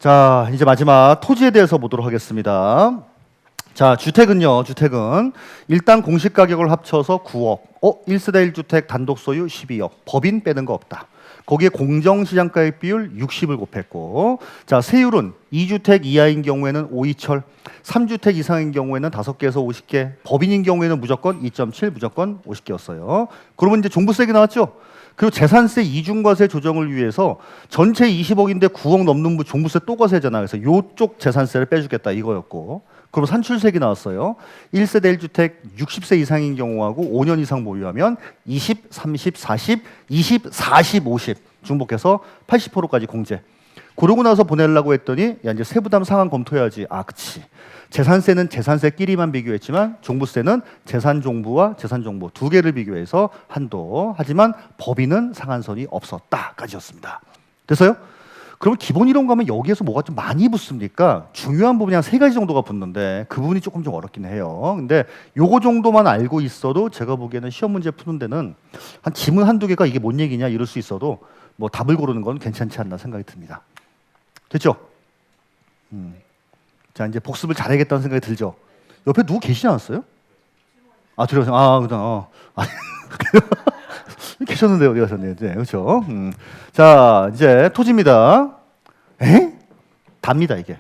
자, 이제 마지막 토지에 대해서 보도록 하겠습니다. 자, 주택은요, 주택은 일단 공시가격을 합쳐서 9억, 1세대 1주택 단독 소유 12억, 법인 빼는 거 없다. 거기에 공정시장가액 비율 60을 곱했고, 자, 세율은 2주택 이하인 경우에는 5이철, 3주택 이상인 경우에는 5개에서 50개, 법인인 경우에는 무조건 2.7, 무조건 50개였어요. 그러면 이제 종부세가 나왔죠? 그리고 재산세 이중과세 조정을 위해서 전체 20억인데 9억 넘는 종부세 또 과세잖아. 그래서 요쪽 재산세를 빼주겠다 이거였고, 그럼 산출세액이 나왔어요. 1세대 1주택 60세 이상인 경우하고 5년 이상 보유하면 20, 30, 40, 20, 40, 50 중복해서 80%까지 공제. 그러고 나서 보내려고 했더니 야, 이제 세부담 상한 검토해야지. 아, 그치. 재산세는 재산세끼리만 비교했지만 종부세는 재산종부와 재산종부 두 개를 비교해서 한도. 하지만 법인은 상한선이 없었다까지였습니다. 됐어요? 그럼 기본 이론 가면 여기에서 뭐가 좀 많이 붙습니까? 중요한 부분이 한 3가지 정도가 붙는데 그 부분이 조금 좀 어렵긴 해요. 근데 요거 정도만 알고 있어도 제가 보기에는 시험 문제 푸는 데는 한 지문 한두 개가 이게 뭔 얘기냐 이럴 수 있어도 뭐 답을 고르는 건 괜찮지 않나 생각이 듭니다. 됐죠? 자, 이제 복습을 잘해야겠다는 생각이 들죠? 옆에 누구 계시지 않았어요? 아, 들어오세요. 아, 그다. 계셨는데 어디 가셨네요. 네, 그렇죠. 자, 이제 토지입니다. 답니다, 이게.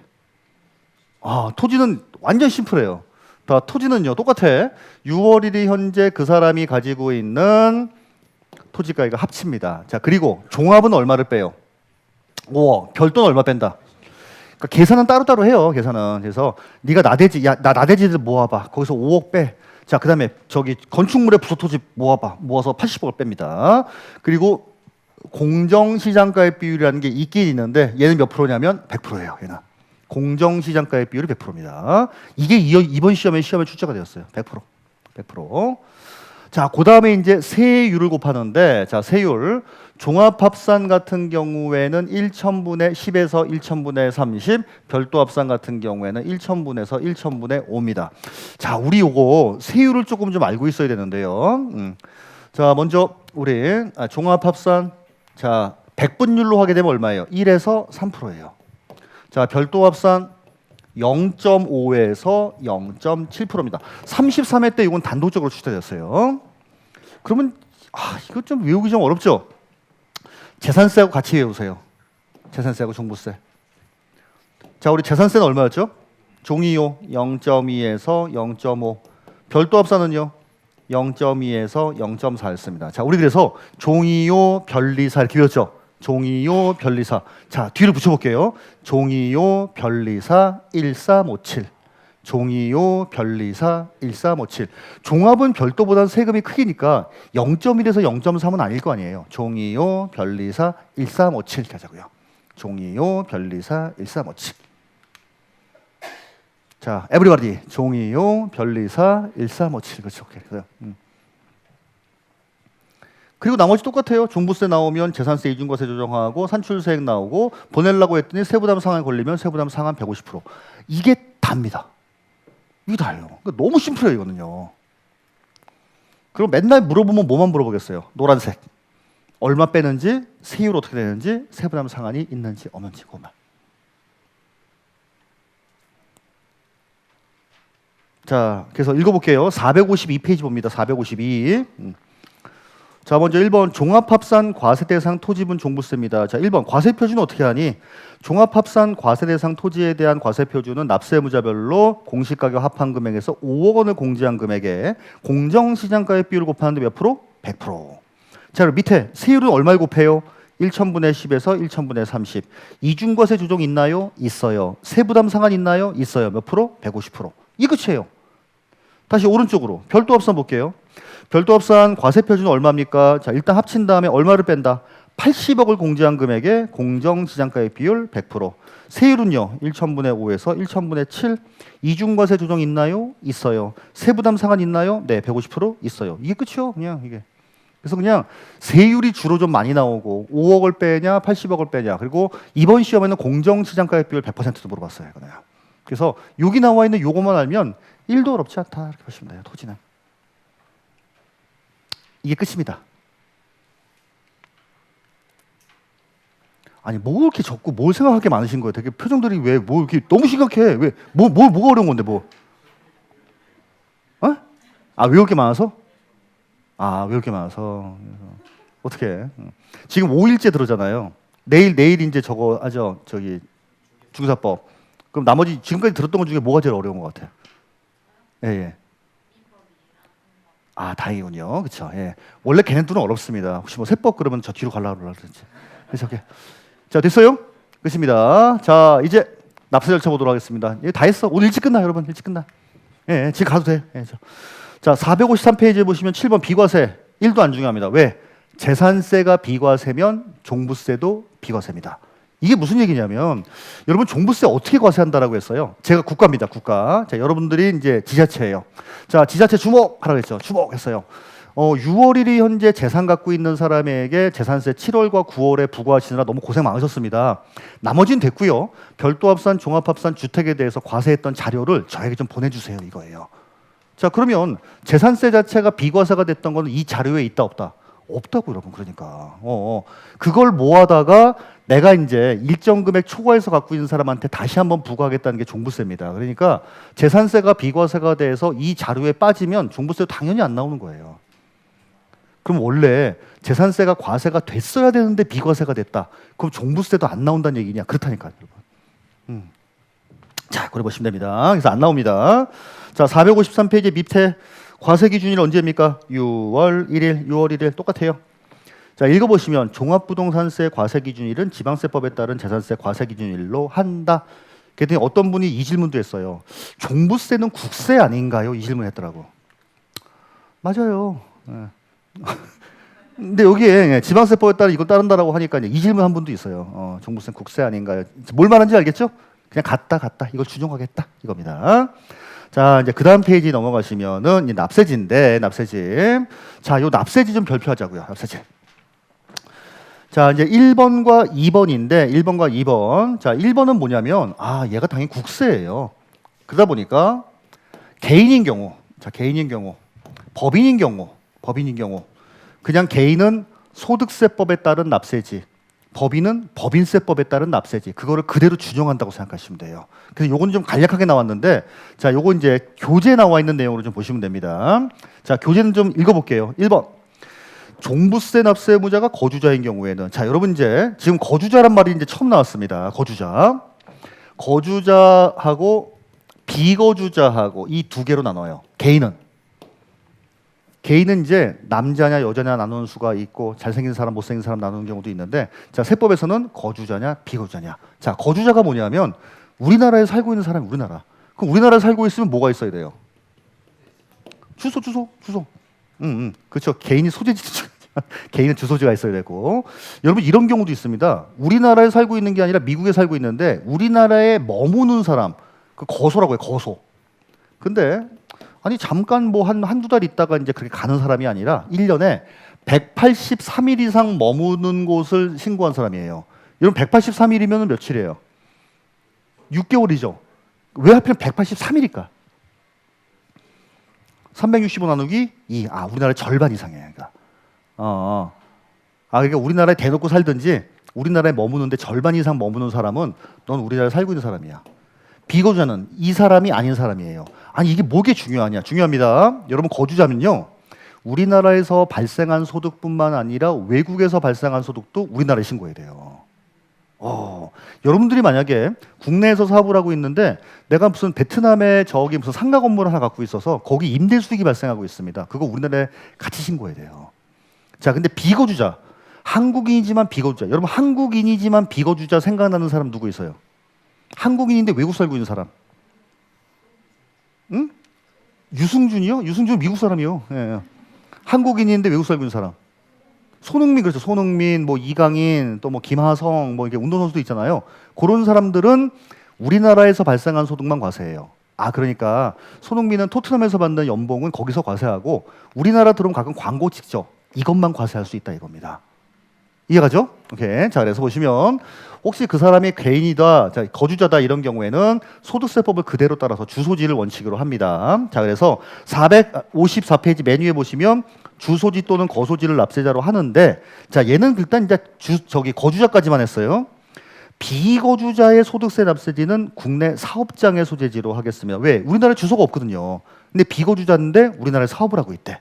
아, 토지는 완전 심플해요. 다 토지는요, 똑같아. 6월 1일 현재 그 사람이 가지고 있는 토지가액을 합칩니다. 자, 그리고 종합은 얼마를 빼요? 5억. 별도는 얼마 뺀다? 그러니까 계산은 따로따로 해요, 계산은. 그래서 네가 나대지, 야, 나 나대지들 모아봐. 거기서 5억 빼. 자, 그 다음에 저기 건축물의 부속토지 모아봐. 모아서 80억을 뺍니다. 그리고 공정시장가액 비율이라는 게 있긴 있는데 얘는 몇 프로냐면 100%예요. 얘는 공정시장가액 비율이 100%입니다. 이게 이번 시험에 출제가 되었어요. 100%. 100%. 자, 그 다음에 이제 세율을 곱하는데, 자, 세율. 종합합산 같은 경우에는 1,000분의 10에서 1,000분의 30, 별도합산 같은 경우에는 1,000분에서 1,000분의 5입니다. 자, 우리 요거 세율을 조금 좀 알고 있어야 되는데요. 자, 먼저 우리 종합합산, 자, 100분율로 하게 되면 얼마예요? 1에서 3%예요. 자, 별도합산 0.5에서 0.7%입니다. 33회 때 이건 단독적으로 출제됐어요. 그러면 이거 좀 외우기 좀 어렵죠? 재산세하고 같이 외우세요. 재산세하고 종부세. 자, 우리 재산세는 얼마였죠? 종이요 0.2에서 0.5. 별도합산은요 0.2에서 0.4였습니다. 자, 우리 그래서 종이요 별리사 이렇게 외웠죠? 종이요 별리사. 자, 뒤를 붙여볼게요. 종이요 별리사 1357. 종이요 별리사 1357. 종합은 별도보다는 세금이 크기니까 0.1에서 0.3은 아닐 거 아니에요. 종이요 별리사 1357 가자고요. 종이요 별리사 1357. 자, everybody. 종이요 별리사 1357. 그렇죠. 그래서 그리고 나머지 똑같아요. 종부세 나오면 재산세 이중과세 조정하고 산출세액 나오고 보내려고 했더니 세부담 상한 걸리면 세부담 상한 150%. 이게 답니다. 이게 다예요. 그러니까 너무 심플해요, 이거는요. 그리고 맨날 물어보면 뭐만 물어보겠어요? 노란색. 얼마 빼는지, 세율 어떻게 되는지, 세부담 상한이 있는지 없는지 그것만. 자, 그래서 읽어볼게요. 452페이지 봅니다. 452. 자, 먼저 1번 종합합산 과세대상 토지분 종부세입니다. 자, 1번 과세표준은 어떻게 하니? 종합합산 과세대상 토지에 대한 과세표준은 납세무자별로 공시가격 합한 금액에서 5억 원을 공제한 금액에 공정시장가액 비율을 곱하는데 몇 프로? 100%. 자, 그럼 밑에 세율은 얼마를 곱해요? 1,000분의 10에서 1,000분의 30. 이중과세 조정 있나요? 있어요. 세부담 상한 있나요? 있어요. 몇 프로? 150%. 이 끝이에요. 다시 오른쪽으로 별도합산 볼게요. 별도합산 과세표준은 얼마입니까? 자, 일단 합친 다음에 얼마를 뺀다? 80억을 공제한 금액에 공정시장가액 비율 100%. 세율은요 1,000분의 5에서 1,000분의 7. 이중과세 조정 있나요? 있어요. 세부담 상한 있나요? 네, 150% 있어요. 이게 끝이요. 그냥 이게. 그래서 그냥 세율이 주로 좀 많이 나오고 5억을 빼냐 80억을 빼냐. 그리고 이번 시험에는 공정시장가액 비율 100%도 물어봤어요. 이거는. 그래서 여기 나와 있는 요것만 알면 1도 어렵지 않다 이렇게 보시면 돼요. 토지는. 이게 끝입니다. 아니 뭐 이렇게 적고 뭘 생각할 게 많으신 거예요? 되게 표정들이 왜 뭐 이렇게 너무 심각해? 왜 뭐가 어려운 건데 뭐? 어? 아 외울 게 많아서? 아 외울 게 많아서 어떻게? 지금 5일째 들었잖아요. 내일 이제 저거 하죠. 저기 중사법. 그럼 나머지 지금까지 들었던 것 중에 뭐가 제일 어려운 것 같아요? 예, 예. 아 다행이군요. 그렇죠. 예. 원래 걔네들은 어렵습니다. 혹시 뭐 세법 그러면 저 뒤로 가려고 그러지. 그래서 이렇게 자 됐어요? 끝입니다. 자 이제 납세 절차 보도록 하겠습니다. 이거 다 했어. 오늘 일찍 끝나 여러분. 일찍 끝나. 예, 지금 가도 돼. 예, 자 453페이지에 보시면 7번 비과세 1도 안 중요합니다. 왜? 재산세가 비과세면 종부세도 비과세입니다. 이게 무슨 얘기냐면 여러분 종부세 어떻게 과세한다라고 했어요. 제가 국가입니다. 국가. 자 여러분들이 이제 지자체예요. 자 지자체 주목하라고 했죠. 주목했어요. 6월 1일 현재 재산 갖고 있는 사람에게 재산세 7월과 9월에 부과하시느라 너무 고생 많으셨습니다. 나머지는 됐고요. 별도 합산, 종합합산 주택에 대해서 과세했던 자료를 저에게 좀 보내주세요. 이거예요. 자 그러면 재산세 자체가 비과세가 됐던 거는 이 자료에 있다 없다? 없다고 여러분. 그러니까 그걸 모아다가 내가 이제 일정 금액 초과해서 갖고 있는 사람한테 다시 한번 부과하겠다는 게 종부세입니다. 그러니까 재산세가 비과세가 돼서 이 자료에 빠지면 종부세도 당연히 안 나오는 거예요. 그럼 원래 재산세가 과세가 됐어야 되는데 비과세가 됐다. 그럼 종부세도 안 나온다는 얘기냐? 그렇다니까요, 여러분. 자, 그래 보시면 됩니다. 그래서 안 나옵니다. 자, 453페이지 밑에 과세 기준일 언제입니까? 6월 1일 똑같아요. 자, 읽어보시면 종합부동산세 과세 기준일은 지방세법에 따른 재산세 과세 기준일로 한다. 그랬더니 어떤 분이 이 질문도 했어요. 종부세는 국세 아닌가요? 이 질문했더라고. 맞아요. 네. 근데 여기에 지방세법에 따라 이거 따른다라고 하니까 이 질문 한 분도 있어요. 종부세는 국세 아닌가요? 뭘 말하는지 알겠죠? 그냥 같다 이걸 준용하겠다 이겁니다. 자 이제 그 다음 페이지 넘어가시면은 납세지인데 납세지. 자 요 납세지 좀 별표하자고요. 납세지. 자 이제 1번과 2번인데 1번과 2번. 자 1번은 뭐냐면 얘가 당연히 국세예요. 그러다 보니까 개인인 경우, 자 개인인 경우, 법인인 경우 그냥 개인은 소득세법에 따른 납세지, 법인은 법인세법에 따른 납세지. 그거를 그대로 준용한다고 생각하시면 돼요. 그래서 요건 좀 간략하게 나왔는데 자 요거 이제 교재 나와 있는 내용으로 좀 보시면 됩니다. 자 교재는 좀 읽어볼게요. 1번 종부세 납세 의무자가 거주자인 경우에는 자 여러분 이제 지금 거주자란 말이 이제 처음 나왔습니다. 거주자하고 비거주자하고 이 두 개로 나눠요. 개인은 이제 남자냐 여자냐 나누는 수가 있고 잘생긴 사람 못생긴 사람 나누는 경우도 있는데 자 세법에서는 거주자냐 비거주자냐. 자 거주자가 뭐냐면 우리나라에 살고 있는 사람이 우리나라. 그럼 우리나라에 살고 있으면 뭐가 있어야 돼요? 주소. 그렇죠. 개인이 소재지 개인은 주소지가 있어야 되고. 여러분 이런 경우도 있습니다. 우리나라에 살고 있는 게 아니라 미국에 살고 있는데 우리나라에 머무는 사람 그 거소라고 해요. 거소. 근데 아니 잠깐 뭐 한두 달 있다가 이제 그렇게 가는 사람이 아니라 1년에 183일 이상 머무는 곳을 신고한 사람이에요. 여러분 183일이면 며칠이에요? 6개월이죠. 왜 하필 183일일까? 365 나누기 2. 우리나라의 절반 이상이에요. 그러니까. 그러니까 우리나라에 대놓고 살든지 우리나라에 머무는데 절반 이상 머무는 사람은 넌 우리나라에 살고 있는 사람이야. 비거주자는 이 사람이 아닌 사람이에요. 아니 이게 뭐게 중요하냐? 중요합니다. 여러분 거주자면요. 우리나라에서 발생한 소득뿐만 아니라 외국에서 발생한 소득도 우리나라에 신고해야 돼요. 여러분들이 만약에 국내에서 사업을 하고 있는데 내가 무슨 베트남에 저기 무슨 상가 건물을 하나 갖고 있어서 거기 임대 수익이 발생하고 있습니다. 그거 우리나라에 같이 신고해야 돼요. 자, 근데 비거주자, 한국인이지만 비거주자. 여러분 한국인이지만 비거주자 생각나는 사람 누구 있어요? 한국인인데 외국 살고 있는 사람. 응? 유승준이요? 유승준 미국 사람이요. 예. 한국인인데 외국 살고 있는 사람. 손흥민 그렇죠. 손흥민, 뭐 이강인, 또 뭐 김하성, 뭐 이게 운동선수도 있잖아요. 그런 사람들은 우리나라에서 발생한 소득만 과세해요. 그러니까 손흥민은 토트넘에서 받는 연봉은 거기서 과세하고 우리나라 들어오면 가끔 광고 찍죠. 이것만 과세할 수 있다 이겁니다. 이해가죠? 오케이. 자, 그래서 보시면 혹시 그 사람이 개인이다, 자, 거주자다 이런 경우에는 소득세법을 그대로 따라서 주소지를 원칙으로 합니다. 자, 그래서 454페이지 메뉴에 보시면 주소지 또는 거소지를 납세자로 하는데 자, 얘는 일단 이제 거주자까지만 했어요. 비거주자의 소득세 납세지는 국내 사업장의 소재지로 하겠습니다. 왜? 우리나라에 주소가 없거든요. 근데 비거주자인데 우리나라에 사업을 하고 있대.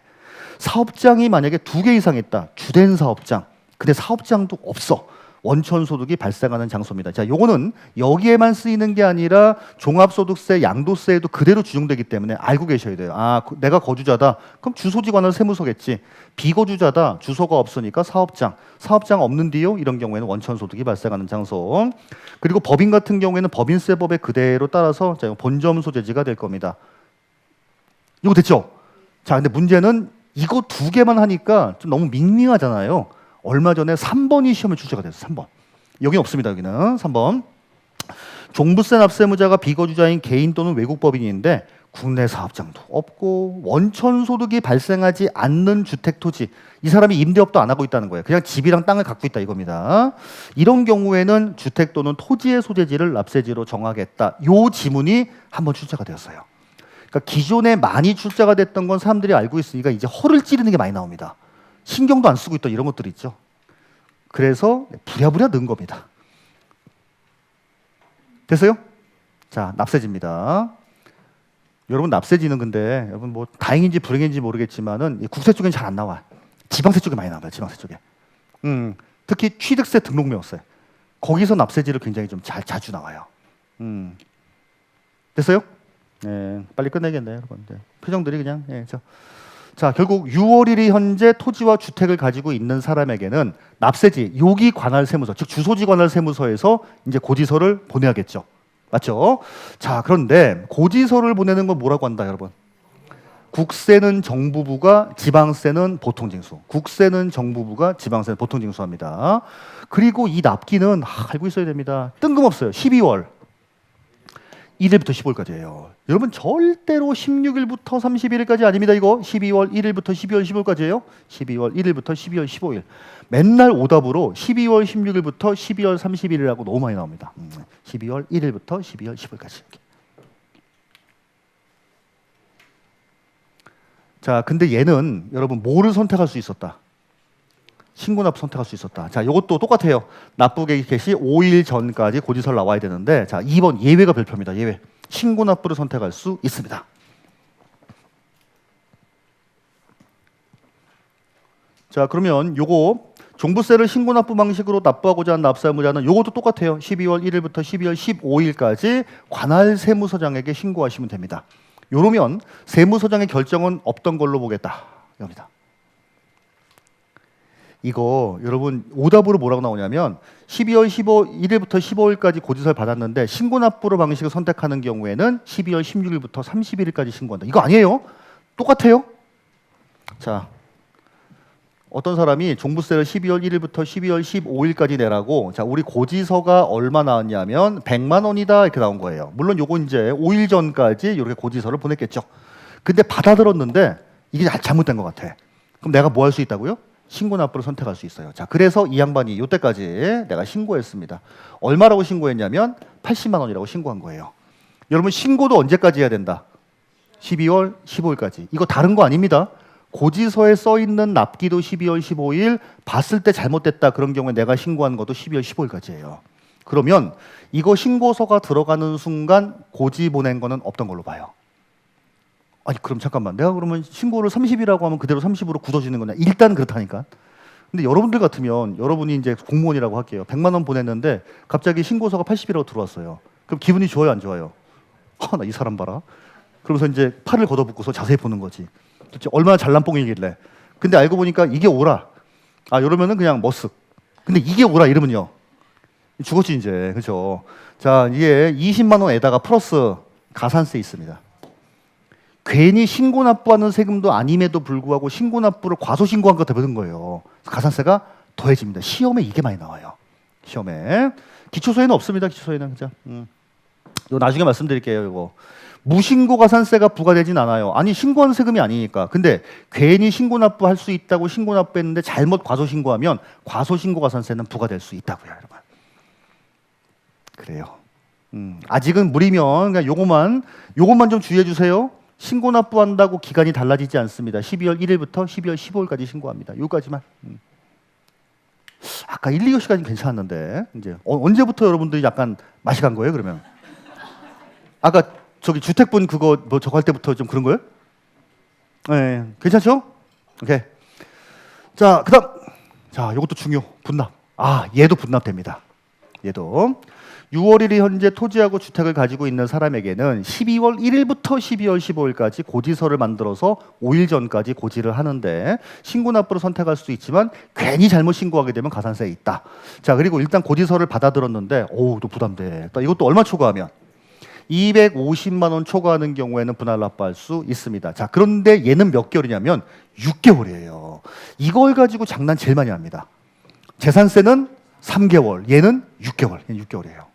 사업장이 만약에 2개 이상 있다. 주된 사업장. 근데 사업장도 없어. 원천 소득이 발생하는 장소입니다. 자, 요거는 여기에만 쓰이는 게 아니라 종합소득세, 양도세에도 그대로 준용되기 때문에 알고 계셔야 돼요. 아, 내가 거주자다. 그럼 주소지 관할 세무서겠지. 비거주자다. 주소가 없으니까 사업장. 사업장 없는 뒤요. 이런 경우에는 원천 소득이 발생하는 장소. 그리고 법인 같은 경우에는 법인세법에 그대로 따라서 본점 소재지가 될 겁니다. 이거 됐죠? 자, 근데 문제는 이거 2개만 하니까 좀 너무 밍밍하잖아요. 얼마 전에 3번이 시험에 출제가 됐어요. 3번. 여기는 없습니다. 여기는 3번. 종부세 납세무자가 비거주자인 개인 또는 외국 법인인데 국내 사업장도 없고 원천 소득이 발생하지 않는 주택 토지. 이 사람이 임대업도 안 하고 있다는 거예요. 그냥 집이랑 땅을 갖고 있다 이겁니다. 이런 경우에는 주택 또는 토지의 소재지를 납세지로 정하겠다. 요 지문이 한번 출제가 되었어요. 그러니까 기존에 많이 출제가 됐던 건 사람들이 알고 있으니까 이제 허를 찌르는 게 많이 나옵니다. 신경도 안 쓰고 있던 이런 것들이 있죠. 그래서 부랴부랴 넣은 겁니다. 됐어요? 자, 납세지입니다. 여러분 납세지는 근데 여러분 뭐 다행인지 불행인지 모르겠지만은 국세 쪽엔 잘 안 나와. 지방세 쪽에 많이 나와요. 지방세 쪽에. 특히 취득세 등록명세. 거기서 납세지를 굉장히 좀 자주 나와요. 됐어요? 네, 빨리 끝내겠네요, 여러분. 네, 표정들이 그냥 자, 결국 6월 1일 현재 토지와 주택을 가지고 있는 사람에게는 납세지, 요기 관할 세무서, 즉 주소지 관할 세무서에서 이제 고지서를 보내야겠죠. 맞죠? 자, 그런데 고지서를 보내는 건 뭐라고 한다, 여러분? 국세는 정부부가, 지방세는 보통징수. 국세는 정부부가, 지방세는 보통징수합니다. 그리고 이 납기는 알고 있어야 됩니다. 뜬금없어요. 12월 1일부터 15일까지예요. 여러분 절대로 16일부터 31일까지 아닙니다. 이거 12월 1일부터 12월 15일까지예요. 12월 1일부터 12월 15일. 맨날 오답으로 12월 16일부터 12월 30일이라고 너무 많이 나옵니다. 12월 1일부터 12월 15일까지. 자, 근데 얘는 여러분 뭐를 선택할 수 있었다? 신고납부 선택할 수 있었다. 자, 이것도 똑같아요. 납부객이 개시 5일 전까지 고지서를 나와야 되는데, 자, 2번 예외가 별표입니다. 예외. 신고납부를 선택할 수 있습니다. 자, 그러면 요거 종부세를 신고납부 방식으로 납부하고자 하는 납세무자는 요것도 똑같아요. 12월 1일부터 12월 15일까지 관할 세무서장에게 신고하시면 됩니다. 요러면 세무서장의 결정은 없던 걸로 보겠다. 여기다. 이거 여러분 오답으로 뭐라고 나오냐면 12월 1일부터 15일까지 고지서를 받았는데 신고납부로 방식을 선택하는 경우에는 12월 16일부터 31일까지 신고한다. 이거 아니에요. 똑같아요. 자, 어떤 사람이 종부세를 12월 1일부터 12월 15일까지 내라고, 자, 우리 고지서가 얼마 나왔냐면 100만 원이다 이렇게 나온 거예요. 물론 요거 이제 5일 전까지 이렇게 고지서를 보냈겠죠. 근데 받아들었는데 이게 잘못된 것 같아. 그럼 내가 뭐 할 수 있다고요? 신고납부를 선택할 수 있어요. 자, 그래서 이 양반이 이때까지 내가 신고했습니다. 얼마라고 신고했냐면 80만 원이라고 신고한 거예요. 여러분 신고도 언제까지 해야 된다? 12월 15일까지. 이거 다른 거 아닙니다. 고지서에 써 있는 납기도 12월 15일, 봤을 때 잘못됐다 그런 경우에 내가 신고한 것도 12월 15일까지예요. 그러면 이거 신고서가 들어가는 순간 고지 보낸 거는 없던 걸로 봐요. 아니 그럼 잠깐만, 내가 그러면 신고를 30이라고 하면 그대로 30으로 굳어지는 거냐? 일단 그렇다니까. 근데 여러분들 같으면, 여러분이 이제 공무원이라고 할게요. 100만 원 보냈는데 갑자기 신고서가 80이라고 들어왔어요. 그럼 기분이 좋아요, 안 좋아요? 나 이 사람 봐라. 그러면서 이제 팔을 걷어붙고서 자세히 보는 거지. 도대체 얼마나 잘난 뽕이길래. 근데 알고 보니까 이게 오라. 아, 이러면은 그냥 머쓱. 근데 이게 오라 이러면요, 죽었지 이제. 그렇죠? 자, 이게 20만 원에다가 플러스 가산세 있습니다. 괜히 신고납부하는 세금도 아님에도 불구하고 신고납부를 과소신고한 거 대부분 거예요. 가산세가 더해집니다. 시험에 이게 많이 나와요. 시험에. 기초서에는 없습니다. 기초서에는. 그죠? 이거 나중에 말씀드릴게요. 이거 무신고 가산세가 부과되진 않아요. 아니 신고한 세금이 아니니까. 근데 괜히 신고납부할 수 있다고 신고납부했는데 잘못 과소신고하면 과소신고 가산세는 부과될 수 있다고요, 여러분. 그래요. 아직은 무리면 그냥 요것만 좀 주의해 주세요. 신고납부한다고 기간이 달라지지 않습니다. 12월 1일부터 12월 15일까지 신고합니다. 요까지만. 아까 1, 2교시까지는 괜찮았는데 이제 언제부터 여러분들이 약간 맛이 간 거예요? 그러면 아까 저기 주택분 그거 뭐 저거 할 때부터 좀 그런 거예요? 네, 괜찮죠? 오케이. 자, 그다음 자, 이것도 중요. 분납. 아, 얘도 분납됩니다. 얘도 6월 1일 현재 토지하고 주택을 가지고 있는 사람에게는 12월 1일부터 12월 15일까지 고지서를 만들어서 5일 전까지 고지를 하는데 신고납부로 선택할 수도 있지만 괜히 잘못 신고하게 되면 가산세에 있다. 자, 그리고 일단 고지서를 받아들었는데 또 부담돼. 이것도 얼마 초과하면 250만 원 초과하는 경우에는 분할 납부할 수 있습니다. 자, 그런데 얘는 몇 개월이냐면 6개월이에요. 이걸 가지고 장난 제일 많이 합니다. 재산세는 3개월, 얘는 6개월. 얘는 6개월이에요.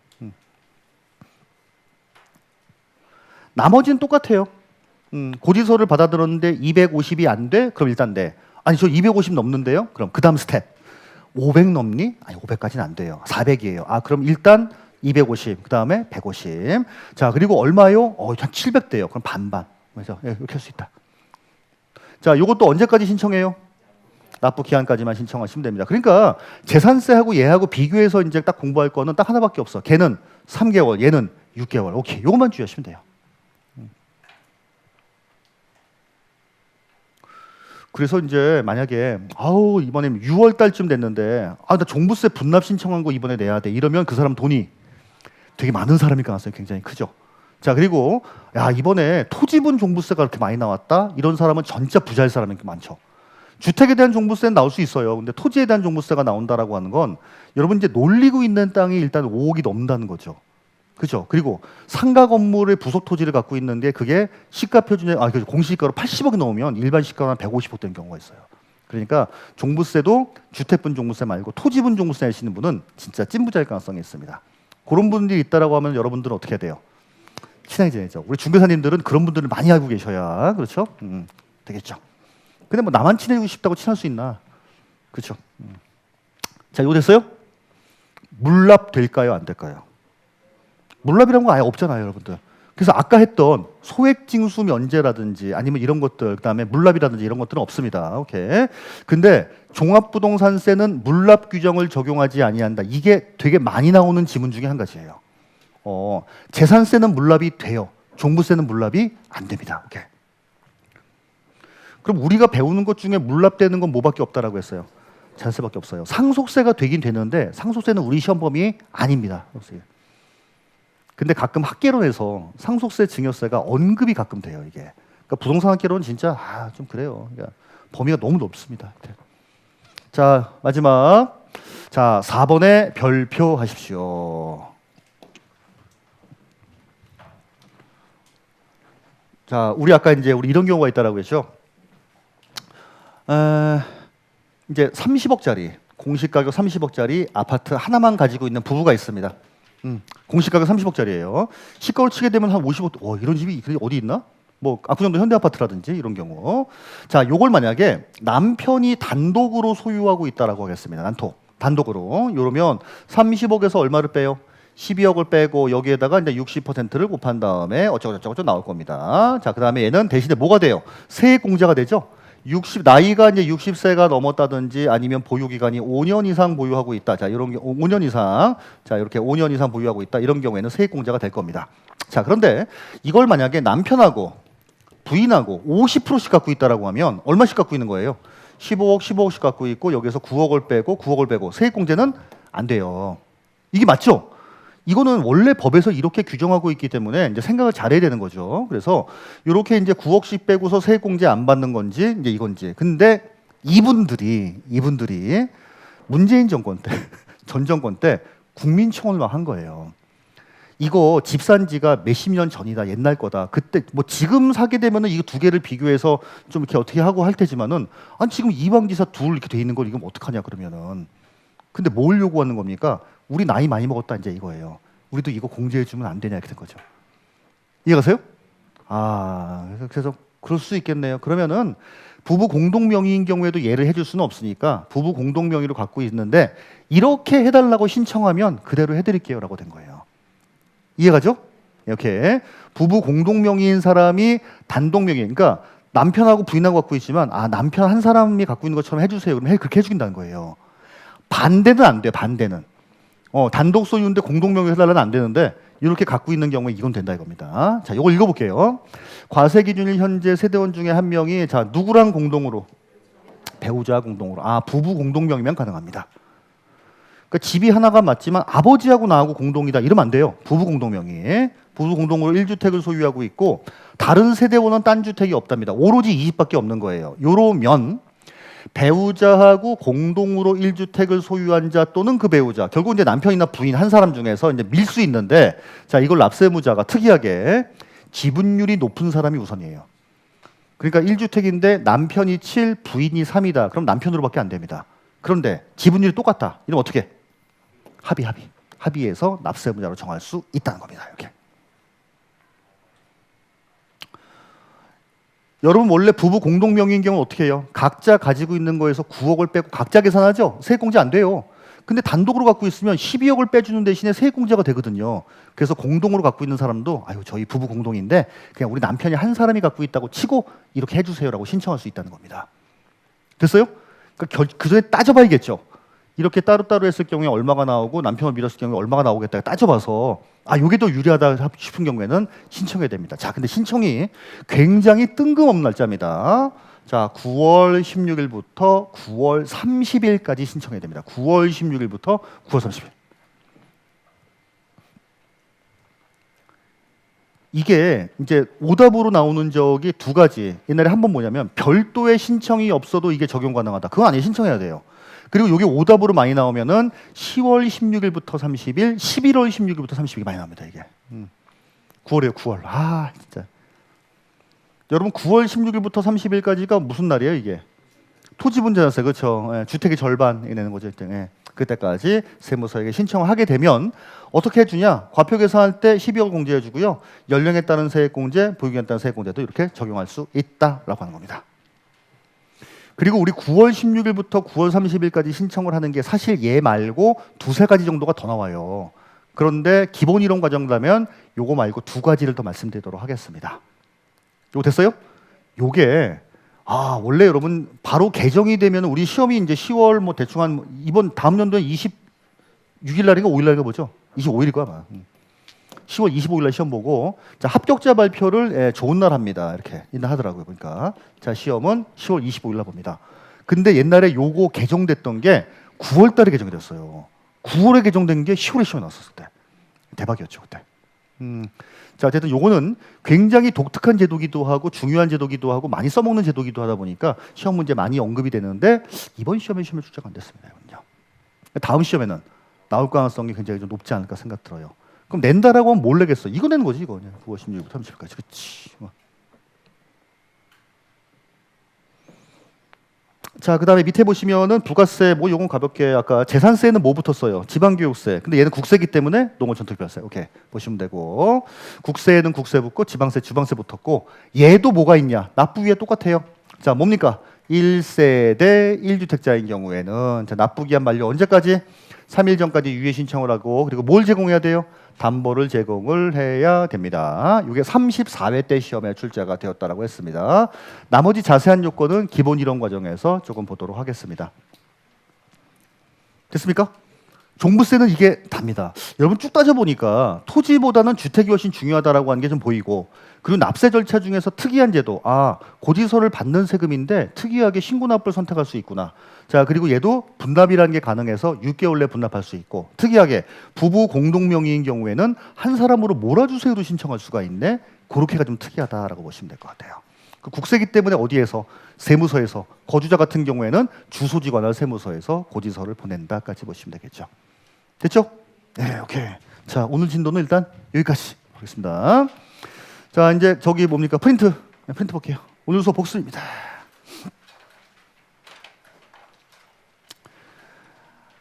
나머지는 똑같아요. 고지서를 받아들었는데 250이 안 돼? 그럼 일단 돼. 아니, 저 250 넘는데요? 그럼 그 다음 스텝. 500 넘니? 아니, 500까지는 안 돼요. 400이에요. 아, 그럼 일단 250, 그 다음에 150. 자, 그리고 얼마요? 한 700 돼요. 그럼 반반. 그래서 이렇게 할 수 있다. 자, 이것도 언제까지 신청해요? 납부 기한까지만 신청하시면 됩니다. 그러니까 재산세하고 얘하고 비교해서 이제 딱 공부할 거는 딱 하나밖에 없어. 걔는 3개월, 얘는 6개월. 오케이, 요것만 주의하시면 돼요. 그래서 이제 만약에 이번에 6월 달쯤 됐는데 나 종부세 분납 신청한 거 이번에 내야 돼. 이러면 그 사람 돈이 되게 많은 사람일 가능성이 굉장히 크죠. 자, 그리고 이번에 토지분 종부세가 그렇게 많이 나왔다. 이런 사람은 진짜 부자일 사람이 많죠. 주택에 대한 종부세는 나올 수 있어요. 근데 토지에 대한 종부세가 나온다라고 하는 건 여러분 이제 놀리고 있는 땅이 일단 5억이 넘는다는 거죠. 그죠? 그리고 상가 건물의 부속 토지를 갖고 있는데 그게 시가 표준에 공시지가로 80억이 넘으면 일반 시가가 150억 되는 경우가 있어요. 그러니까 종부세도 주택분 종부세 말고 토지분 종부세 하시는 분은 진짜 찐부자일 가능성이 있습니다. 그런 분들이 있다라고 하면 여러분들은 어떻게 해야 돼요? 친하게 지내죠. 우리 중개사님들은 그런 분들을 많이 알고 계셔야 그렇죠? 되겠죠. 근데 뭐 나만 친해지고 싶다고 친할 수 있나? 그렇죠. 자, 이거 됐어요? 물납 될까요? 안 될까요? 물납이라는 거 아예 없잖아요, 여러분들. 그래서 아까 했던 소액징수 면제라든지 아니면 이런 것들, 그다음에 물납이라든지 이런 것들은 없습니다. 오케이. 근데 종합부동산세는 물납 규정을 적용하지 아니한다. 이게 되게 많이 나오는 지문 중에 한 가지예요. 재산세는 물납이 돼요. 종부세는 물납이 안 됩니다. 오케이. 그럼 우리가 배우는 것 중에 물납되는 건 뭐밖에 없다라고 했어요? 재산세밖에 없어요. 상속세가 되긴 되는데 상속세는 우리 시험 범위 아닙니다. 근데 가끔 학개론에서 상속세, 증여세가 언급이 가끔 돼요. 이게. 그러니까 부동산 학개론은 진짜 좀 그래요. 그러니까 범위가 너무 넓습니다. 자, 마지막. 자, 4번에 별표 하십시오. 자, 우리 아까 이제 우리 이런 경우가 있다라고 했죠. 이제 30억짜리 공시가격 30억짜리 아파트 하나만 가지고 있는 부부가 있습니다. 공시가격 30억짜리예요. 시가로 치게 되면 한 50억. 이런 집이 어디 있나? 뭐 압구정도 현대아파트라든지 이런 경우. 자, 요걸 만약에 남편이 단독으로 소유하고 있다라고 하겠습니다. 단독으로. 이러면 30억에서 얼마를 빼요? 12억을 빼고 여기에다가 이제 60%를 곱한 다음에 어쩌고저쩌고 나올 겁니다. 자, 그다음에 얘는 대신에 뭐가 돼요? 세액공제가 되죠. 나이가 이제 60세가 넘었다든지 아니면 보유기간이 5년 이상 보유하고 있다. 자, 이런 게 5년 이상. 자, 이렇게 5년 이상 보유하고 있다. 이런 경우에는 세액공제가 될 겁니다. 자, 그런데 이걸 만약에 남편하고 부인하고 50%씩 갖고 있다라고 하면 얼마씩 갖고 있는 거예요? 15억씩 갖고 있고 여기서 9억을 빼고 세액공제는 안 돼요. 이게 맞죠? 이거는 원래 법에서 이렇게 규정하고 있기 때문에 이제 생각을 잘해야 되는 거죠. 그래서 이렇게 이제 9억씩 빼고서 세액공제 안 받는 건지 이제 이건지. 근데 이분들이 문재인 정권 때, 전 정권 때 국민청원을 막 한 거예요. 이거 집 산 지가 몇십 년 전이다, 옛날 거다. 그때 뭐 지금 사게 되면은 이거 두 개를 비교해서 좀 이렇게 어떻게 하고 할 테지만은 아니 지금 이방지사 둘 이렇게 돼 있는 걸 이건 어떡하냐 그러면은. 근데 뭘 요구하는 겁니까? 우리 나이 많이 먹었다 이제 이거예요. 우리도 이거 공제해주면 안 되냐 이렇게 된 거죠. 이해가세요? 그래서 그럴 수 있겠네요. 그러면은 부부 공동 명의인 경우에도 예를 해줄 수는 없으니까 부부 공동 명의로 갖고 있는데 이렇게 해달라고 신청하면 그대로 해드릴게요라고 된 거예요. 이해가죠? 이렇게 부부 공동 명의인 사람이 단독 명의, 그러니까 남편하고 부인하고 갖고 있지만 남편 한 사람이 갖고 있는 것처럼 해주세요. 그러면 그렇게 해주긴다는 거예요. 반대는 안 돼요. 반대는. 단독 소유인데 공동명의 해달라는 안 되는데 이렇게 갖고 있는 경우에 이건 된다 이겁니다. 자, 이걸 읽어볼게요. 과세 기준일 현재 세대원 중에 한 명이 자 누구랑 공동으로 배우자 공동으로 부부 공동명이면 가능합니다. 그러니까 집이 하나가 맞지만 아버지하고 나하고 공동이다 이러면 안 돼요. 부부 공동명의 부부 공동으로 1주택을 소유하고 있고 다른 세대원은 딴 주택이 없답니다. 오로지 이 집밖에 없는 거예요. 요러면 배우자하고 공동으로 1주택을 소유한 자 또는 그 배우자 결국 이제 남편이나 부인 한 사람 중에서 이제 밀 수 있는데 자 이걸 납세무자가 특이하게 지분율이 높은 사람이 우선이에요. 그러니까 1주택인데 남편이 7, 부인이 3이다. 그럼 남편으로밖에 안 됩니다. 그런데 지분율이 똑같다. 이러면 어떻게? 합의해서 납세무자로 정할 수 있다는 겁니다. 이렇게. 여러분 원래 부부 공동명의인 경우는 어떻게 해요? 각자 가지고 있는 거에서 9억을 빼고 각자 계산하죠? 세액공제 안 돼요. 근데 단독으로 갖고 있으면 12억을 빼주는 대신에 세액공제가 되거든요. 그래서 공동으로 갖고 있는 사람도 아유 저희 부부 공동인데 그냥 우리 남편이 한 사람이 갖고 있다고 치고 이렇게 해주세요라고 신청할 수 있다는 겁니다. 됐어요? 그러니까 그 전에 따져봐야겠죠. 이렇게 따로따로 했을 경우에 얼마가 나오고 남편을 밀었을 경우에 얼마가 나오겠다 따져봐서 이게 더 유리하다 싶은 경우에는 신청해야 됩니다. 자, 근데 신청이 굉장히 뜬금없는 날짜입니다. 자, 9월 16일부터 9월 30일까지 신청해야 됩니다. 9월 16일부터 9월 30일. 이게 이제 오답으로 나오는 적이 두 가지. 옛날에 한 번 뭐냐면 별도의 신청이 없어도 이게 적용 가능하다. 그거 아니에요. 신청해야 돼요. 그리고 이게 오답으로 많이 나오면은 10월 16일부터 30일, 11월 16일부터 30일이 많이 나옵니다. 이게 9월이에요. 9월. 진짜. 여러분 9월 16일부터 30일까지가 무슨 날이에요? 이게 토지분자세 그렇죠? 예, 주택의 절반 내는 거죠. 예, 그때까지 세무서에게 신청을 하게 되면 어떻게 해주냐? 과표 계산할 때 12월 공제해주고요. 연령에 따른 세액공제, 보유기간에 따른 세액공제도 이렇게 적용할 수 있다라고 하는 겁니다. 그리고 우리 9월 16일부터 9월 30일까지 신청을 하는 게 사실 얘 말고 두세 가지 정도가 더 나와요. 그런데 기본 이론 과정이라면 요거 말고 두 가지를 더 말씀드리도록 하겠습니다. 요거 됐어요? 요게 원래 여러분 바로 개정이 되면 우리 시험이 이제 10월 뭐 대충 한 이번 다음 연도에 26일 날인가 5일 날인가 보죠? 25일일 거야 아마. 10월 25일 날 시험 보고 자 합격자 발표를 좋은 날 합니다. 이렇게 이날 하더라고요. 그러니까 자 시험은 10월 25일 날 봅니다. 근데 옛날에 요거 개정됐던 게 9월 달에 개정이 됐어요. 9월에 개정된 게 10월에 시험이 나왔었을 때. 대박이었죠, 그때. 자, 어쨌든 요거는 굉장히 독특한 제도기도 하고 중요한 제도기도 하고 많이 써먹는 제도기도 하다 보니까 시험 문제 많이 언급이 되는데 이번 시험에 출제가 안 됐습니다. 이건요. 다음 시험에는 나올 가능성이 굉장히 좀 높지 않을까 생각 들어요. 그럼 낸다라고 하면 뭘 내겠어? 이거 내는 거지, 이거. 9월 16일부터 30일까지. 그치. 자, 그 다음에 밑에 보시면은 부가세, 뭐 요건 가볍게 아까 재산세는 뭐 붙었어요? 지방교육세. 근데 얘는 국세기 때문에 농어촌특별세. 오케이. 보시면 되고. 국세에는 국세 붙고 지방세, 주방세 붙었고 얘도 뭐가 있냐? 납부 기한 똑같아요. 자, 뭡니까? 1세대 1주택자인 경우에는 자, 납부 기한 만료 언제까지? 3일 전까지 유예 신청을 하고 그리고 뭘 제공해야 돼요? 담보를 제공을 해야 됩니다. 이게 34회 때 시험에 출제가 되었다라고 했습니다. 나머지 자세한 요건은 기본 이론 과정에서 조금 보도록 하겠습니다. 됐습니까? 종부세는 이게 답니다. 여러분 쭉 따져보니까 토지보다는 주택이 훨씬 중요하다라고 하는 게 좀 보이고 그리고 납세 절차 중에서 특이한 제도 고지서를 받는 세금인데 특이하게 신고납부를 선택할 수 있구나. 자 그리고 얘도 분납이라는 게 가능해서 6개월 내 분납할 수 있고 특이하게 부부 공동명의인 경우에는 한 사람으로 몰아주세요도 신청할 수가 있네. 그렇게가 좀 특이하다라고 보시면 될 것 같아요. 그 국세기 때문에 어디에서? 세무서에서. 거주자 같은 경우에는 주소지 관할 세무서에서 고지서를 보낸다까지 보시면 되겠죠. 됐죠? 네, 오케이. 자, 오늘 진도는 일단 여기까지 보겠습니다. 자, 이제 저기 뭡니까? 프린트 볼게요. 오늘 수업 복습입니다.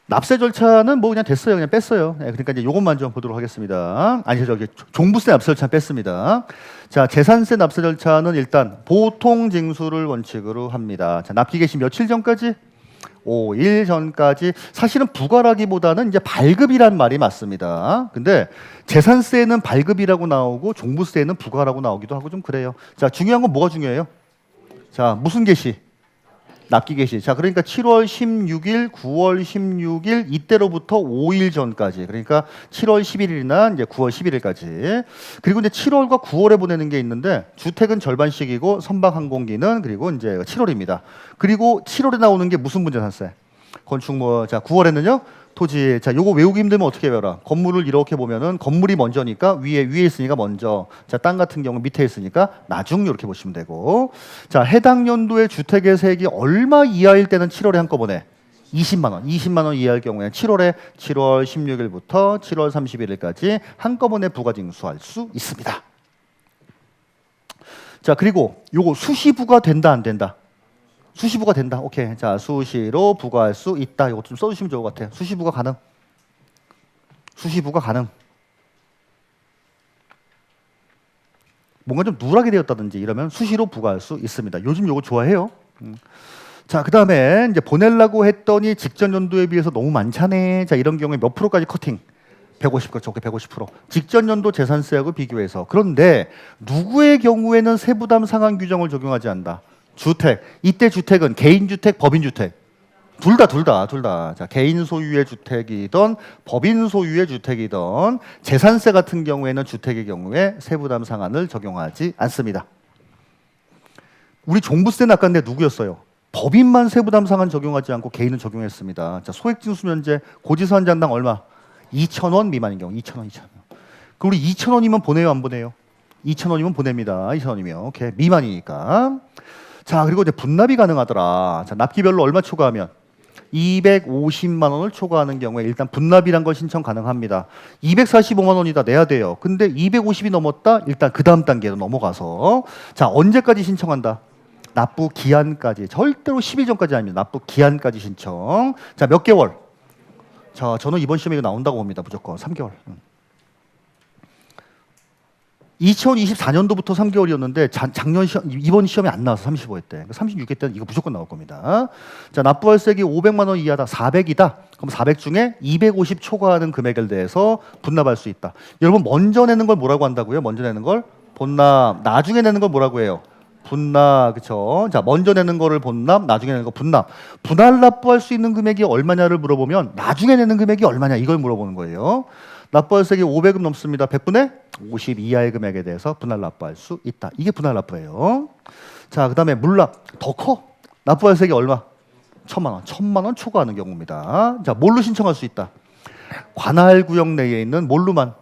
납세 절차는 뭐 그냥 됐어요. 그냥 뺐어요. 네, 그러니까 이제 요것만 좀 보도록 하겠습니다. 아니, 저기 종부세 납세 절차 뺐습니다. 자, 재산세 납세 절차는 일단 보통 징수를 원칙으로 합니다. 자, 납기 개시 며칠 전까지? 5일 전까지. 사실은 부과라기보다는 이제 발급이란 말이 맞습니다. 근데 재산세는 발급이라고 나오고 종부세는 부과라고 나오기도 하고 좀 그래요. 자, 중요한 건 뭐가 중요해요? 자, 무슨 개시? 납기 개시. 자, 그러니까 7월 16일, 9월 16일 이때로부터 5일 전까지. 그러니까 7월 11일이나 이제 9월 11일까지. 그리고 이제 7월과 9월에 보내는 게 있는데 주택은 절반씩이고 선박 항공기는 그리고 이제 7월입니다. 그리고 7월에 나오는 게 무슨 분재산세? 건축물. 자, 9월에는요. 토지. 자, 요거 외우기 힘들면 어떻게 외워라? 건물을 이렇게 보면은 건물이 먼저니까 위에 있으니까 먼저. 자, 땅 같은 경우 밑에 있으니까 나중 이렇게 보시면 되고. 자, 해당 연도의 주택의 세액이 얼마 이하일 때는 7월에 한꺼번에 20만 원. 20만 원 이하일 경우에는 7월 16일부터 7월 31일까지 한꺼번에 부가징수할 수 있습니다. 자, 그리고 요거 수시 부과 된다 안 된다? 수시 부과 된다. 오케이. 자, 수시로 부과할 수 있다. 이거 좀 써주시면 좋을 것 같아요. 수시 부과 가능. 수시 부과 가능. 뭔가 좀 누락이 되었다든지 이러면 수시로 부과할 수 있습니다. 요즘 요거 좋아해요. 자, 그 다음에 이제 보내려고 했더니 직전 연도에 비해서 너무 많잖아. 자, 이런 경우에 몇 프로까지 커팅? 150, 그렇죠. 150%. 직전 연도 재산세하고 비교해서. 그런데 누구의 경우에는 세부담 상한 규정을 적용하지 않는다. 주택. 이때 주택은 개인주택, 법인주택. 둘 다. 자, 개인 소유의 주택이든 법인 소유의 주택이든 재산세 같은 경우에는 주택의 경우에 세부담 상한을 적용하지 않습니다. 우리 종부세는 아까 근데 누구였어요? 법인만 세부담 상한 적용하지 않고 개인은 적용했습니다. 자, 소액징수 면제 고지서 한 장당 얼마? 2,000원 미만인 경우 2,000원. 그 우리 2,000원이면 보내요, 안 보내요? 2,000원이면 보냅니다. 2,000원이면. 오케이. 미만이니까. 자, 그리고 이제 분납이 가능하더라. 자, 납기별로 얼마 초과하면 250만 원을 초과하는 경우에 일단 분납이란 걸 신청 가능합니다. 245만 원이다 내야 돼요. 근데 250이 넘었다. 일단 그 다음 단계로 넘어가서 자, 언제까지 신청한다? 납부 기한까지. 절대로 10일 전까지 아닙니다. 납부 기한까지 신청. 자, 몇 개월? 자, 저는 이번 시험에 이거 나온다고 봅니다. 무조건 3개월. 2024년도부터 3개월이었는데 작년 이번 시험에 안 나와서 35회 때. 36회 때는 이거 무조건 나올 겁니다. 자, 납부할세액이 500만 원 이하다. 400이다. 그럼 400 중에 250 초과하는 금액에 대해서 분납할 수 있다. 여러분 먼저 내는 걸 뭐라고 한다고요? 먼저 내는 걸 본납. 나중에 내는 걸 뭐라고 해요? 분납. 그렇죠? 자, 먼저 내는 거를 본납, 나중에 내는 거 분납. 분할 납부할 수 있는 금액이 얼마냐를 물어보면 나중에 내는 금액이 얼마냐 이걸 물어보는 거예요. 납부할세액이 500은 넘습니다. 100분의 50 이하의 금액에 대해서 분할 납부할 수 있다. 이게 분할 납부예요. 자, 그 다음에 물납. 더 커. 납부할세액이 얼마? 1,000만 원. 1,000만 원 초과하는 경우입니다. 자, 뭘로 신청할 수 있다? 관할구역 내에 있는 뭘로만?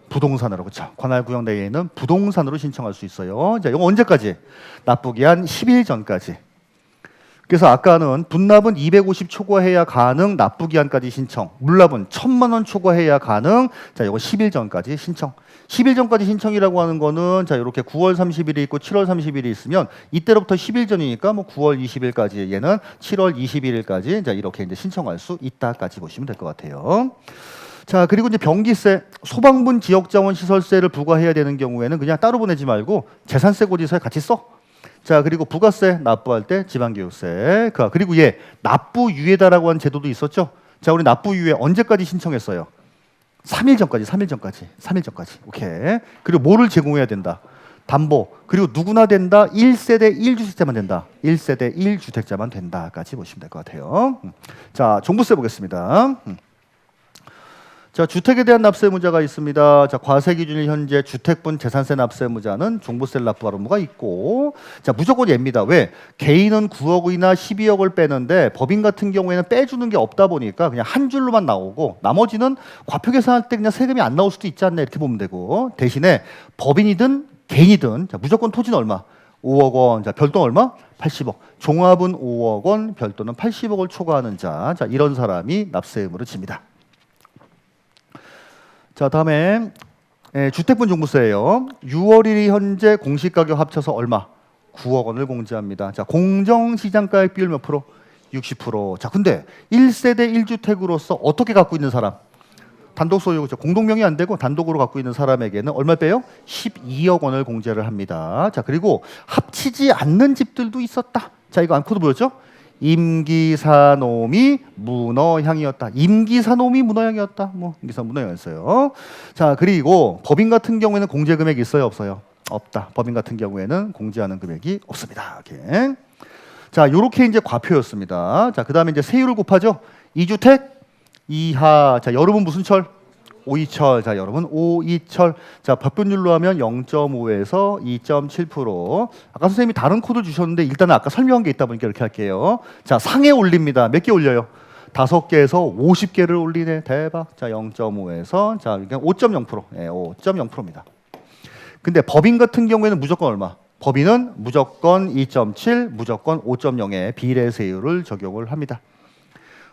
부동산으로. 그렇죠? 관할구역 내에 있는 부동산으로 신청할 수 있어요. 자, 이거 언제까지? 납부기한 10일 전까지. 그래서 아까는 분납은 250 초과해야 가능, 납부기한까지 신청. 물납은 1,000만 원 초과해야 가능. 자, 이거 10일 전까지 신청. 10일 전까지 신청이라고 하는 거는 자, 이렇게 9월 30일이 있고 7월 30일이 있으면 이때로부터 10일 전이니까 뭐 9월 20일까지 얘는 7월 21일까지 자, 이렇게 이제 신청할 수 있다까지 보시면 될 것 같아요. 자, 그리고 이제 병기세, 소방분 지역자원 시설세를 부과해야 되는 경우에는 그냥 따로 보내지 말고 재산세 고지서에 같이 써. 자, 그리고 부가세 납부할 때 지방교육세. 그리고 얘 납부유예다라고 하는 제도도 있었죠. 자, 우리 납부유예 언제까지 신청했어요? 3일 전까지. 오케이. 그리고 뭐를 제공해야 된다? 담보. 그리고 누구나 된다. 1세대 1주택자만 된다. 1세대 1주택자만 된다까지 보시면 될 것 같아요. 자, 종부세 보겠습니다. 자, 주택에 대한 납세의무자가 있습니다. 자, 과세 기준일 현재 주택분 재산세 납세의무자는 종부세를 납부할 의무가 있고, 자, 무조건 얘입니다. 왜? 개인은 9억이나 12억을 빼는데 법인 같은 경우에는 빼주는 게 없다 보니까 그냥 한 줄로만 나오고 나머지는 과표 계산할 때 그냥 세금이 안 나올 수도 있지 않나 이렇게 보면 되고, 대신에 법인이든 개인이든 자, 무조건 토지는 얼마? 5억 원. 자, 별도는 얼마? 80억. 종합은 5억 원, 별도는 80억을 초과하는 자, 자, 이런 사람이 납세 의무를 집니다. 자, 다음에 주택분 종부세예요. 6월 1일 현재 공시가격 합쳐서 얼마? 9억 원을 공제합니다. 자, 공정시장가액 비율 몇 프로? 60%. 자, 근데 1세대 1주택으로서 어떻게 갖고 있는 사람? 단독 소유, 그렇죠? 공동명의 안 되고 단독으로 갖고 있는 사람에게는 얼마 빼요? 12억 원을 공제를 합니다. 자, 그리고 합치지 않는 집들도 있었다. 자, 이거 암코드 보였죠? 임기사놈이 문어향이었다. 임기사놈이 문어향이었다. 뭐 임기사 문어향이었어요. 자, 그리고 법인 같은 경우에는 공제 금액이 있어요, 없어요? 없다. 법인 같은 경우에는 공제하는 금액이 없습니다. 이렇게. 자, 요렇게 이제 과표였습니다. 자, 그다음에 이제 세율을 곱하죠. 2주택 이하. 자, 여름은 무슨 철? 오이철. 자, 여러분 오이철. 자, 법변율로 하면 0.5에서 2.7%. 아까 선생님이 다른 코드 주셨는데 일단은 아까 설명한 게 있다 보니까 이렇게 할게요. 자, 상에 올립니다. 몇 개 올려요? 5개에서 50개를 올리네. 대박. 자, 0.5에서 자, 5.0%. 예, 5.0%입니다. 근데 법인 같은 경우에는 무조건 얼마? 법인은 무조건 2.7, 무조건 5.0의 비례 세율을 적용을 합니다.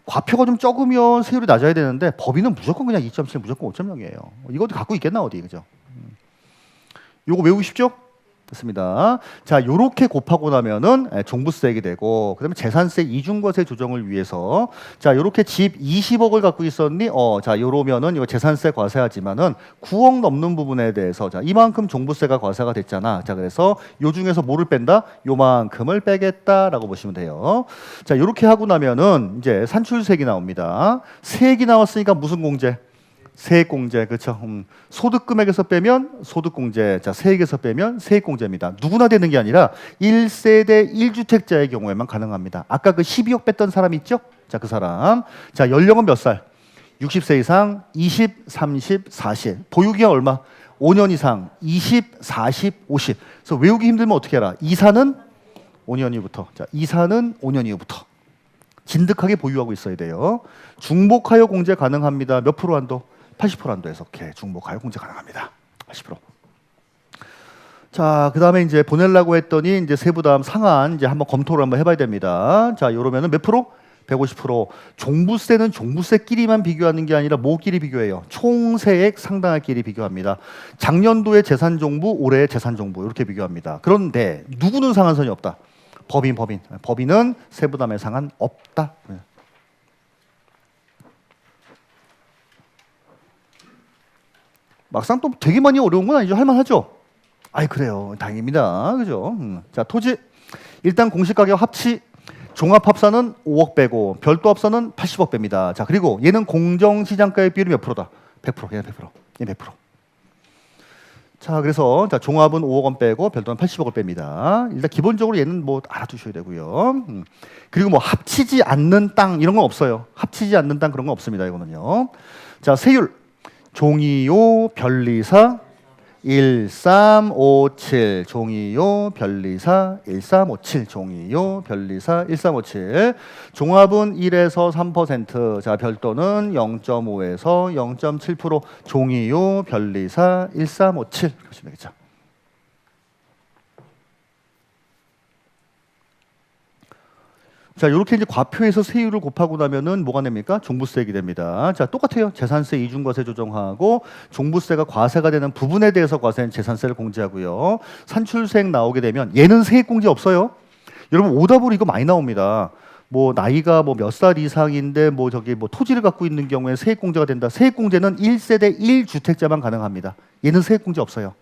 과표가 좀 적으면 세율이 낮아야 되는데 법인은 무조건 그냥 2.7, 무조건 5.0이에요. 이것도 갖고 있겠나 어디, 그죠? 요거 외우기 쉽죠? 됐습니다. 자, 요렇게 곱하고 나면은 종부세액이 되고, 그다음에 재산세 이중과세 조정을 위해서 자, 요렇게 집 20억을 갖고 있었니? 자, 요러면은 이거 재산세 과세하지만은 9억 넘는 부분에 대해서 자, 이만큼 종부세가 과세가 됐잖아. 자, 그래서 요 중에서 뭐를 뺀다? 요만큼을 빼겠다라고 보시면 돼요. 자, 요렇게 하고 나면은 이제 산출세액이 나옵니다. 세액이 나왔으니까 무슨 공제? 세액공제. 그렇죠. 소득 금액에서 빼면 소득공제. 자, 세액에서 빼면 세액공제입니다. 누구나 되는 게 아니라 1세대 1주택자의 경우에만 가능합니다. 아까 그 12억 뺐던 사람 있죠? 자, 그 사람. 자, 연령은 몇 살? 60세 이상 20, 30, 40. 보유기간 얼마? 5년 이상 20, 40, 50. 그래서 외우기 힘들면 어떻게 해라? 이사는 5년 이후부터. 자, 이사는 5년 이후부터. 진득하게 보유하고 있어야 돼요. 중복하여 공제 가능합니다. 몇 프로 한도? 80% 한도에서 이렇게 중복하여 공제 가능합니다. 80%. 자, 그다음에 이제 보내려고 했더니 이제 세부담 상한 이제 한번 검토를 한번 해봐야 됩니다. 자, 요러면은 몇 프로? 150%. 종부세는 종부세끼리만 비교하는 게 아니라 뭐끼리 비교해요? 총세액 상당액끼리 비교합니다. 작년도의 재산정부, 올해의 재산정부 이렇게 비교합니다. 그런데 누구는 상한선이 없다? 법인은 세부담의 상한 없다. 막상 또 되게 많이 어려운 건 아니죠. 할만하죠. 아이, 그래요. 다행입니다. 그죠? 자, 토지 일단 공시가격 합치 종합합산은 5억 빼고 별도합산은 80억 뺍니다. 자, 그리고 얘는 공정시장가의 비율이 몇 프로다? 100%. 얘는 100%. 얘는 100%. 자, 그래서 자, 종합은 5억 원 빼고 별도는 80억을 뺍니다. 일단 기본적으로 얘는 뭐 알아두셔야 되고요. 그리고 뭐 합치지 않는 땅 이런 건 없어요. 합치지 않는 땅 그런 건 없습니다. 이거는요. 자, 세율 종이요 변리사 1357 종이요 변리사 1357 종이요 변리사 1357 종합은 1에서 3% 자, 별도는 0.5에서 0.7% 종이요 변리사 1357 보시면 되겠죠. 자, 이렇게 이제 과표에서 세율을 곱하고 나면은 뭐가 됩니까? 종부세액이 됩니다. 자, 똑같아요. 재산세 이중과세 조정하고 종부세가 과세가 되는 부분에 대해서 과세는 재산세를 공제하고요. 산출세액 나오게 되면 얘는 세액 공제 없어요. 여러분 오답으로 이거 많이 나옵니다. 뭐 나이가 뭐 몇 살 이상인데 뭐 저기 뭐 토지를 갖고 있는 경우에 세액 공제가 된다. 세액 공제는 1세대 1주택자만 가능합니다. 얘는 세액 공제 없어요.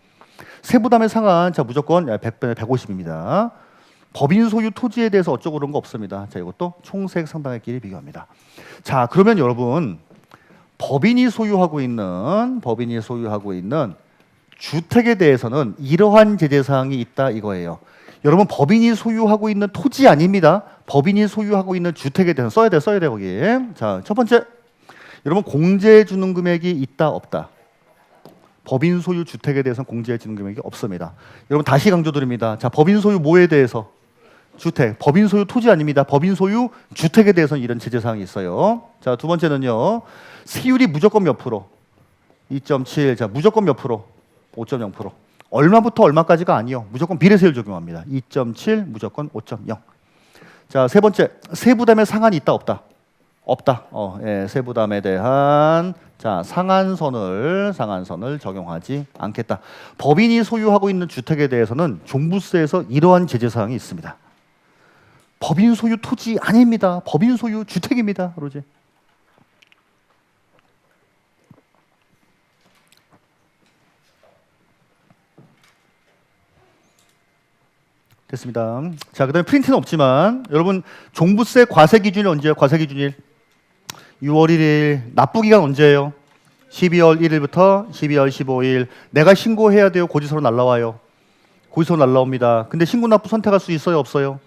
세부담의 상한 자 무조건 150입니다. 법인 소유 토지에 대해서 어쩌고 그런 거 없습니다. 자, 이것도 총세액 상당액끼리 비교합니다. 자, 그러면 여러분 법인이 소유하고 있는 주택에 대해서는 이러한 제재 사항이 있다 이거예요. 여러분 법인이 소유하고 있는 토지 아닙니다. 법인이 소유하고 있는 주택에 대해서 써야 돼 거기. 자, 첫 번째 여러분 공제해 주는 금액이 있다 없다. 법인 소유 주택에 대해서는 공제해 주는 금액이 없습니다. 여러분 다시 강조드립니다. 자, 법인 소유 뭐에 대해서? 주택. 법인 소유 토지 아닙니다. 법인 소유 주택에 대해서는 이런 제재 사항이 있어요. 자, 두 번째는요. 세율이 무조건 몇 프로? 2.7. 자, 무조건 몇 프로? 5.0%. 얼마부터 얼마까지가 아니요. 무조건 비례세율 적용합니다. 2.7 무조건 5.0. 자, 세 번째. 세부담의 상한이 있다 없다? 없다. 예, 세부담에 대한 자, 상한선을 적용하지 않겠다. 법인이 소유하고 있는 주택에 대해서는 종부세에서 이러한 제재 사항이 있습니다. 법인 소유 토지 아닙니다. 법인 소유 주택입니다. 그러지. 됐습니다. 자, 그다음에 프린트는 없지만 여러분 종부세 과세 기준이 언제예요? 과세 기준일 6월 1일. 납부 기간 언제예요? 12월 1일부터 12월 15일. 내가 신고해야 돼요. 고지서로 날라와요. 고지서로 날라옵니다. 근데 신고 납부 선택할 수 있어요? 없어요?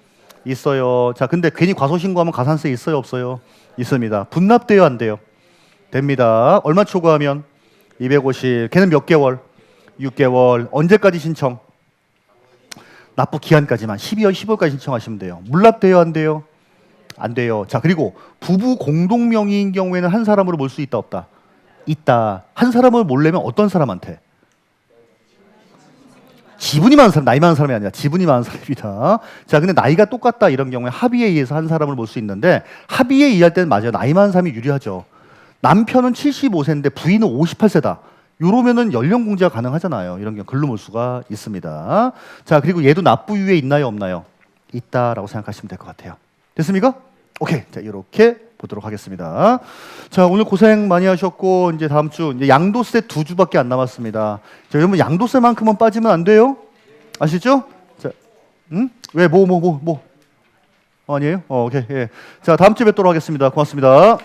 있어요. 자, 근데 괜히 과소신고하면 가산세 있어요, 없어요? 있습니다. 분납돼요, 안 돼요? 됩니다. 얼마 초과하면? 250. 걔는 몇 개월? 6개월. 언제까지 신청? 납부 기한까지만 12월 15일까지 신청하시면 돼요. 물납돼요, 안 돼요? 안 돼요. 자, 그리고 부부 공동 명의인 경우에는 한 사람으로 몰 수 있다, 없다? 있다. 한 사람을 몰려면 어떤 사람한테? 지분이 많은 사람, 나이 많은 사람이 아니라 지분이 많은 사람입니다. 자, 근데 나이가 똑같다 이런 경우에 합의에 의해서 한 사람을 몰 수 있는데 합의에 의할 때는 맞아요. 나이 많은 사람이 유리하죠. 남편은 75세인데 부인은 58세다. 요러면은 연령 공제가 가능하잖아요. 이런 경우 글로 몰 수가 있습니다. 자, 그리고 얘도 납부유예 있나요, 없나요? 있다라고 생각하시면 될 것 같아요. 됐습니까? 오케이. 자, 이렇게 보도록 하겠습니다. 자, 오늘 고생 많이 하셨고 이제 다음 주 이제 양도세 2주밖에 안 남았습니다. 자, 여러분 양도세만큼은 빠지면 안 돼요. 아시죠? 자, 왜 뭐? 아니에요? 오케이. 예. 자, 다음 주에 뵙도록 하겠습니다. 고맙습니다.